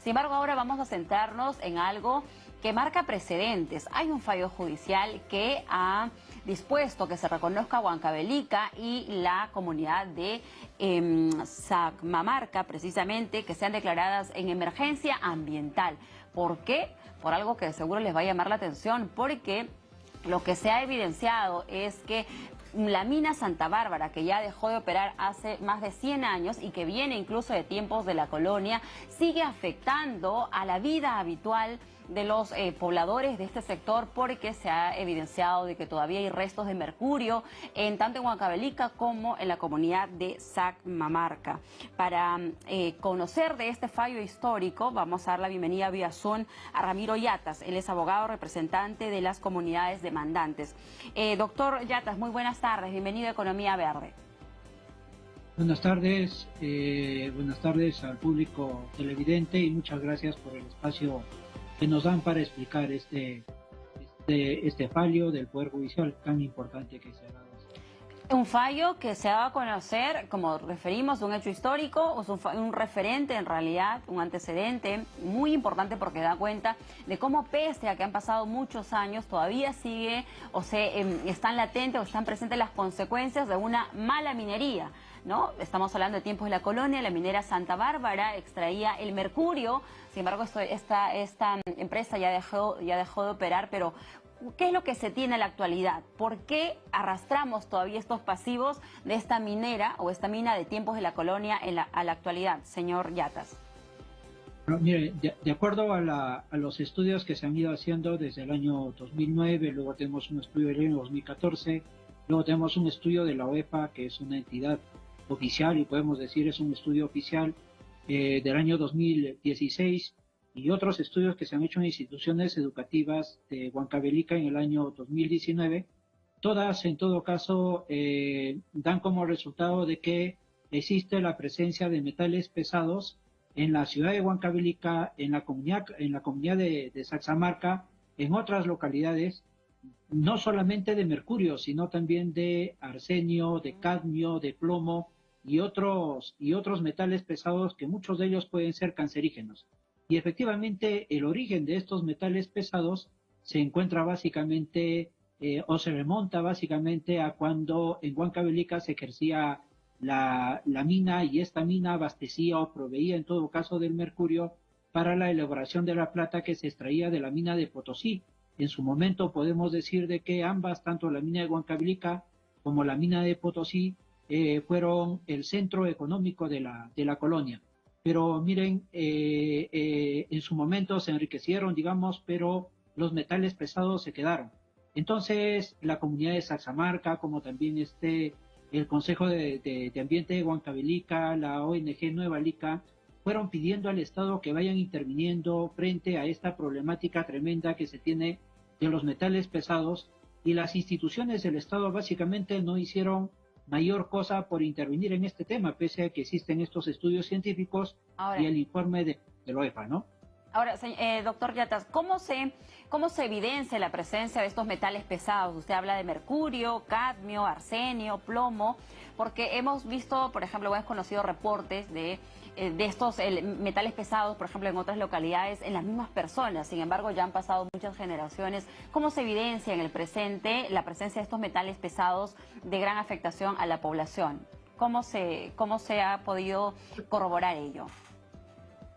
Sin embargo, ahora vamos a centrarnos en algo que marca precedentes. Hay un fallo judicial que ha dispuesto que se reconozca Huancavelica y la comunidad de Sacmamarca, precisamente, que sean declaradas en emergencia ambiental. ¿Por qué? Por algo que seguro les va a llamar la atención, porque lo que se ha evidenciado es que la mina Santa Bárbara, que ya dejó de operar hace más de 100 años y que viene incluso de tiempos de la colonia, sigue afectando a la vida habitual de los pobladores de este sector, porque se ha evidenciado de que todavía hay restos de mercurio tanto en Huancavelica como en la comunidad de Sacmamarca. Para conocer de este fallo histórico, vamos a dar la bienvenida vía Zoom a Ramiro Yatas. Él es abogado representante de las comunidades demandantes. Doctor Yatas, muy buenas tardes, bienvenido a Economía Verde. Buenas tardes al público televidente y muchas gracias por el espacio que nos dan para explicar este fallo del Poder Judicial tan importante que se ha dado. Un fallo que se ha dado a conocer, como referimos, un hecho histórico, un referente en realidad, un antecedente muy importante, porque da cuenta de cómo, pese a que han pasado muchos años, todavía sigue o están latentes o están presentes las consecuencias de una mala minería, ¿no? Estamos hablando de tiempos de la colonia. La minera Santa Bárbara extraía el mercurio. Sin embargo, esta empresa ya dejó de operar, pero ¿qué es lo que se tiene en la actualidad? ¿Por qué arrastramos todavía estos pasivos de esta minera o esta mina de tiempos de la colonia a la actualidad, señor Yatas? Bueno, mire, de acuerdo a los estudios que se han ido haciendo desde el año 2009, luego tenemos un estudio del año 2014, luego tenemos un estudio de la OEPA, que es una entidad oficial, y podemos decir es un estudio oficial del año 2016, y otros estudios que se han hecho en instituciones educativas de Huancavelica en el año 2019, todas en todo caso dan como resultado de que existe la presencia de metales pesados en la ciudad de Huancavelica, en la comunidad de Saxamarca, en otras localidades, no solamente de mercurio, sino también de arsenio, de cadmio, de plomo y otros metales pesados, que muchos de ellos pueden ser cancerígenos. Y efectivamente el origen de estos metales pesados se encuentra básicamente o se remonta básicamente a cuando en Huancavelica se ejercía la mina, y esta mina abastecía o proveía en todo caso del mercurio para la elaboración de la plata que se extraía de la mina de Potosí. En su momento podemos decir de que ambas, tanto la mina de Huancavelica como la mina de Potosí, fueron el centro económico de la colonia. Pero miren, en su momento se enriquecieron, digamos, pero los metales pesados se quedaron. Entonces, la comunidad de Saxamarca, como también el Consejo de Ambiente de Huancavelica, la ONG Nueva Lica, fueron pidiendo al Estado que vayan interviniendo frente a esta problemática tremenda que se tiene de los metales pesados, y las instituciones del Estado básicamente no hicieron mayor cosa por intervenir en este tema, pese a que existen estos estudios científicos y el informe de la OEPA, ¿no? Ahora, doctor Yatas, ¿cómo se evidencia la presencia de estos metales pesados? Usted habla de mercurio, cadmio, arsenio, plomo, porque hemos visto, por ejemplo, hemos conocido reportes de estos metales pesados, por ejemplo, en otras localidades, en las mismas personas. Sin embargo, ya han pasado muchas generaciones. ¿Cómo se evidencia en el presente la presencia de estos metales pesados de gran afectación a la población? ¿Cómo se ha podido corroborar ello?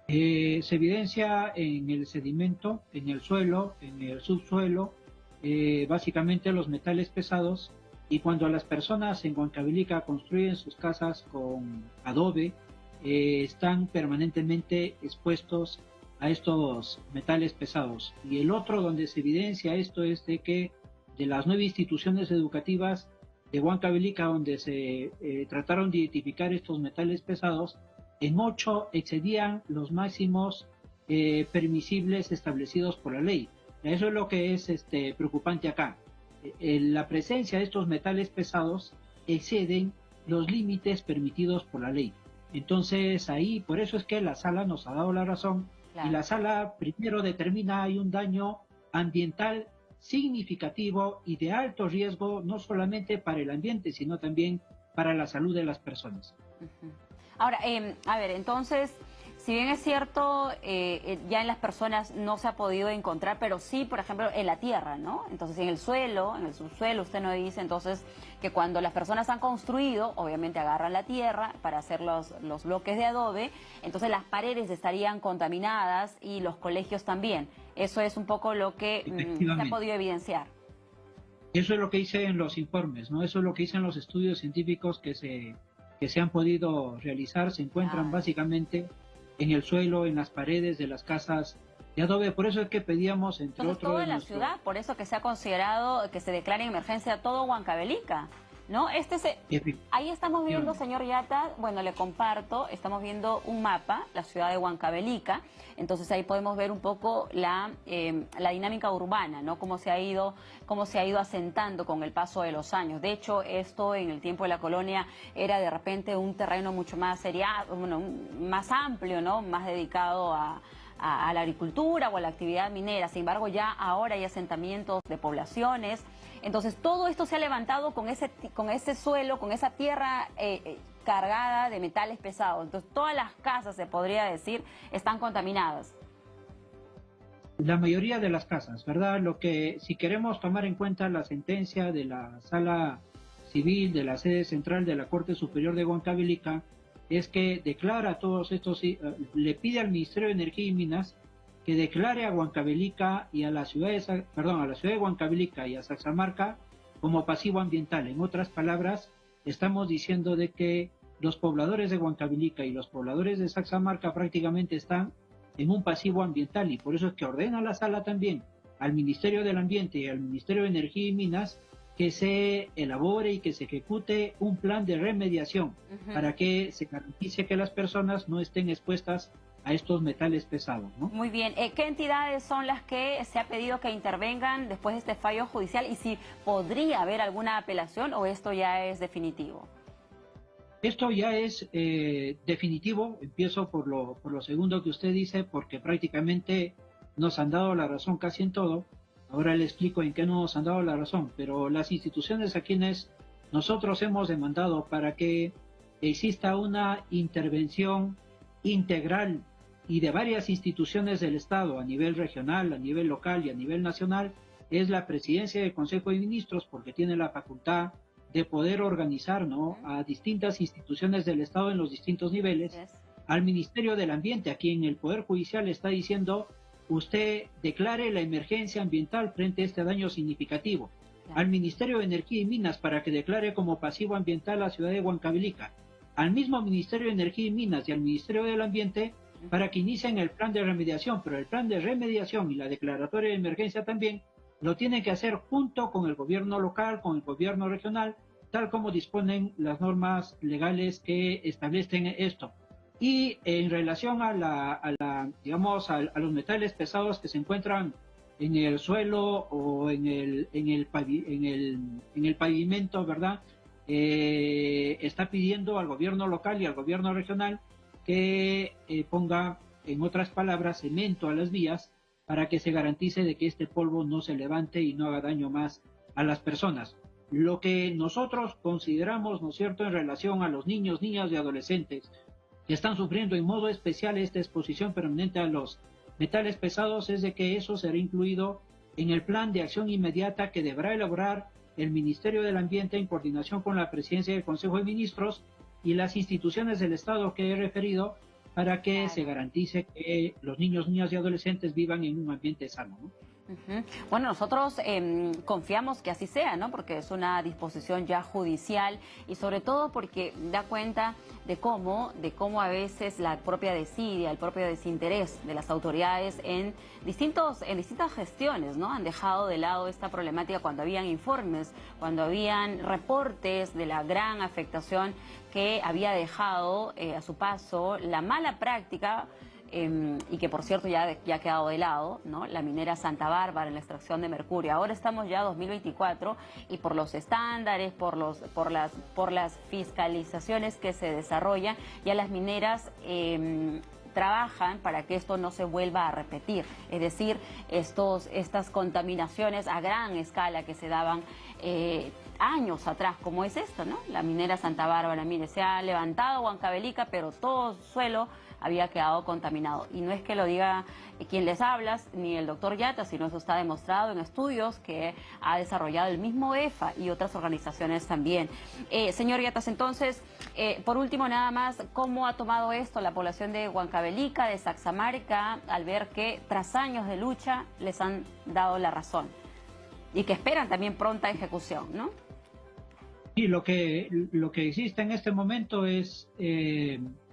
Se evidencia en el sedimento, en el suelo, en el subsuelo, básicamente los metales pesados. Y cuando las personas en Huancavelica construyen sus casas con adobe, están permanentemente expuestos a estos metales pesados. Y el otro donde se evidencia esto es de que de las 9 instituciones educativas de Huancavelica donde se trataron de identificar estos metales pesados, en 8 excedían los máximos permisibles establecidos por la ley. Eso es lo que es preocupante acá. La presencia de estos metales pesados exceden los límites permitidos por la ley. Entonces ahí, por eso es que la sala nos ha dado la razón. Claro. Y la sala primero determina hay un daño ambiental significativo y de alto riesgo, no solamente para el ambiente, sino también para la salud de las personas. Ahora, a ver, entonces, si bien es cierto, ya en las personas no se ha podido encontrar, pero sí, por ejemplo, en la tierra, ¿no? Entonces, en el suelo, en el subsuelo, usted nos dice entonces que cuando las personas han construido, obviamente agarran la tierra para hacer los bloques de adobe, entonces las paredes estarían contaminadas y los colegios también. Eso es un poco lo que se ha podido evidenciar. Eso es lo que hice en los informes, ¿no? Eso es lo que hice en los estudios científicos que se han podido realizar. Se encuentran básicamente en el suelo, en las paredes de las casas de adobe. Por eso es que pedíamos, entre Entonces, otros... toda la ciudad, por eso que se ha considerado que se declare en emergencia todo Huancavelica, ¿no? Ahí estamos viendo, señor Yata, bueno, le comparto, estamos viendo un mapa, la ciudad de Huancavelica, entonces ahí podemos ver un poco la dinámica urbana, ¿no? Cómo se ha ido asentando con el paso de los años. De hecho, esto en el tiempo de la colonia era de repente un terreno mucho más bueno, más amplio, ¿no? Más dedicado a la agricultura o a la actividad minera. Sin embargo, ya ahora hay asentamientos de poblaciones. Entonces, todo esto se ha levantado con ese suelo, con esa tierra cargada de metales pesados. Entonces, todas las casas, se podría decir, están contaminadas. La mayoría de las casas, ¿verdad? Lo que, si queremos tomar en cuenta la sentencia de la Sala Civil de la sede central de la Corte Superior de Huancavelica, es que declara a todos estos, le pide al Ministerio de Energía y Minas que declare a Huancavelica y a la ciudad de Huancavelica y a Saxamarca como pasivo ambiental. En otras palabras, estamos diciendo de que los pobladores de Huancavelica y los pobladores de Saxamarca prácticamente están en un pasivo ambiental, y por eso es que ordena la sala también al Ministerio del Ambiente y al Ministerio de Energía y Minas que se elabore y que se ejecute un plan de remediación para que se garantice que las personas no estén expuestas a estos metales pesados, ¿no? Muy bien. ¿Qué entidades son las que se ha pedido que intervengan después de este fallo judicial? Y si podría haber alguna apelación o esto ya es definitivo. Esto ya es definitivo. Empiezo por lo segundo que usted dice, porque prácticamente nos han dado la razón casi en todo. Ahora le explico en qué no nos han dado la razón, pero las instituciones a quienes nosotros hemos demandado para que exista una intervención integral y de varias instituciones del Estado a nivel regional, a nivel local y a nivel nacional, es la Presidencia del Consejo de Ministros, porque tiene la facultad de poder organizar, ¿no?, a distintas instituciones del Estado en los distintos niveles, al Ministerio del Ambiente, a quien el Poder Judicial está diciendo: usted declare la emergencia ambiental frente a este daño significativo. Al Ministerio de Energía y Minas para que declare como pasivo ambiental la ciudad de Huancavelica. Al mismo Ministerio de Energía y Minas y al Ministerio del Ambiente para que inicien el plan de remediación. Pero el plan de remediación y la declaratoria de emergencia también lo tienen que hacer junto con el gobierno local, con el gobierno regional, tal como disponen las normas legales que establecen esto. Y en relación a los metales pesados que se encuentran en el suelo o en el pavimento, ¿verdad? Está pidiendo al gobierno local y al gobierno regional que ponga, en otras palabras, cemento a las vías para que se garantice de que este polvo no se levante y no haga daño más a las personas. Lo que nosotros consideramos, ¿no es cierto?, en relación a los niños, niñas y adolescentes que están sufriendo en modo especial esta exposición permanente a los metales pesados, es de que eso será incluido en el plan de acción inmediata que deberá elaborar el Ministerio del Ambiente en coordinación con la Presidencia del Consejo de Ministros y las instituciones del Estado que he referido, para que se garantice que los niños, niñas y adolescentes vivan en un ambiente sano, ¿no? Bueno, nosotros confiamos que así sea, ¿no? Porque es una disposición ya judicial y sobre todo porque da cuenta de cómo a veces la propia desidia, el propio desinterés de las autoridades en distintas gestiones, ¿no? Han dejado de lado esta problemática cuando habían informes, cuando habían reportes de la gran afectación que había dejado a su paso la mala práctica. Y que por cierto ya ha quedado de lado, ¿no?, la minera Santa Bárbara en la extracción de mercurio. Ahora estamos ya en 2024 y por los estándares, por las fiscalizaciones que se desarrollan, ya las mineras trabajan para que esto no se vuelva a repetir. Es decir, estas contaminaciones a gran escala que se daban años atrás, como es esta, ¿no? La minera Santa Bárbara. Mire, se ha levantado Huancavelica, pero todo suelo había quedado contaminado. Y no es que lo diga quien les habla, ni el doctor Yatas, sino eso está demostrado en estudios que ha desarrollado el mismo EFA y otras organizaciones también. Señor Yatas, entonces, por último, nada más, ¿cómo ha tomado esto la población de Huancavelica, de Saxamarca, al ver que tras años de lucha les han dado la razón y que esperan también pronta ejecución, ¿no? Y lo que existe en este momento es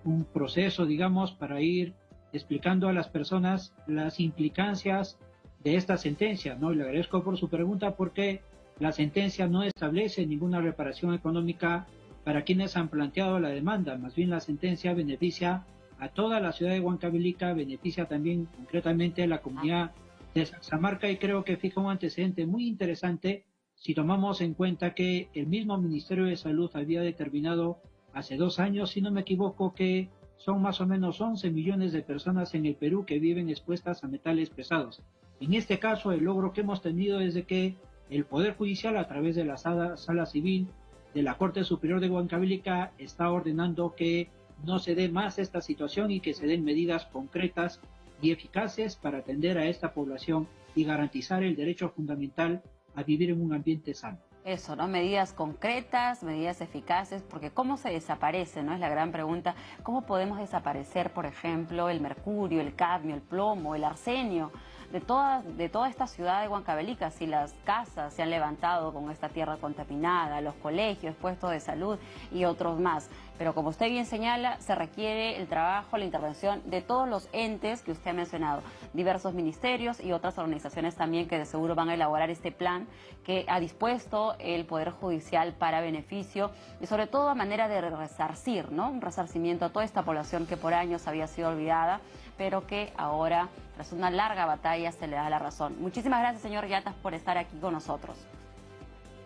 un proceso, digamos, para ir explicando a las personas las implicancias de esta sentencia, ¿no? Y le agradezco por su pregunta porque la sentencia no establece ninguna reparación económica para quienes han planteado la demanda, más bien la sentencia beneficia a toda la ciudad de Huancavelica, beneficia también concretamente a la comunidad de Saxamarca y creo que fija un antecedente muy interesante si tomamos en cuenta que el mismo Ministerio de Salud había determinado hace 2 años, si no me equivoco, que son más o menos 11 millones de personas en el Perú que viven expuestas a metales pesados. En este caso, el logro que hemos tenido es de que el Poder Judicial, a través de la Sala Civil de la Corte Superior de Huancavelica, está ordenando que no se dé más esta situación y que se den medidas concretas y eficaces para atender a esta población y garantizar el derecho fundamental a vivir en un ambiente sano. Eso, ¿no? Medidas concretas, medidas eficaces, porque ¿cómo se desaparece? ¿No? Es la gran pregunta. ¿Cómo podemos desaparecer, por ejemplo, el mercurio, el cadmio, el plomo, el arsenio de toda esta ciudad de Huancavelica, si las casas se han levantado con esta tierra contaminada, los colegios, puestos de salud y otros más? Pero como usted bien señala, se requiere el trabajo, la intervención de todos los entes que usted ha mencionado, diversos ministerios y otras organizaciones también que de seguro van a elaborar este plan que ha dispuesto el Poder Judicial para beneficio y sobre todo a manera de resarcir, ¿no? Un resarcimiento a toda esta población que por años había sido olvidada, pero que ahora, tras una larga batalla, se le da la razón. Muchísimas gracias, señor Yatas, por estar aquí con nosotros.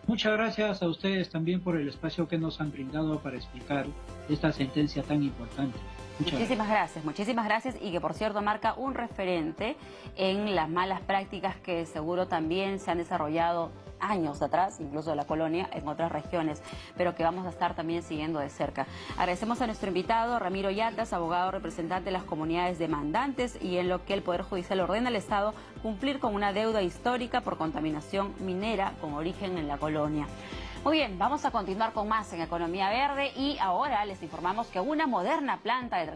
Muchas gracias a ustedes también por el espacio que nos han brindado para explicar esta sentencia tan importante. Muchísimas gracias y que por cierto marca un referente en las malas prácticas que seguro también se han desarrollado años atrás, incluso de la colonia, en otras regiones, pero que vamos a estar también siguiendo de cerca. Agradecemos a nuestro invitado, Ramiro Yatas, abogado representante de las comunidades demandantes y en lo que el Poder Judicial ordena al Estado cumplir con una deuda histórica por contaminación minera con origen en la colonia. Muy bien, vamos a continuar con más en Economía Verde y ahora les informamos que una moderna planta de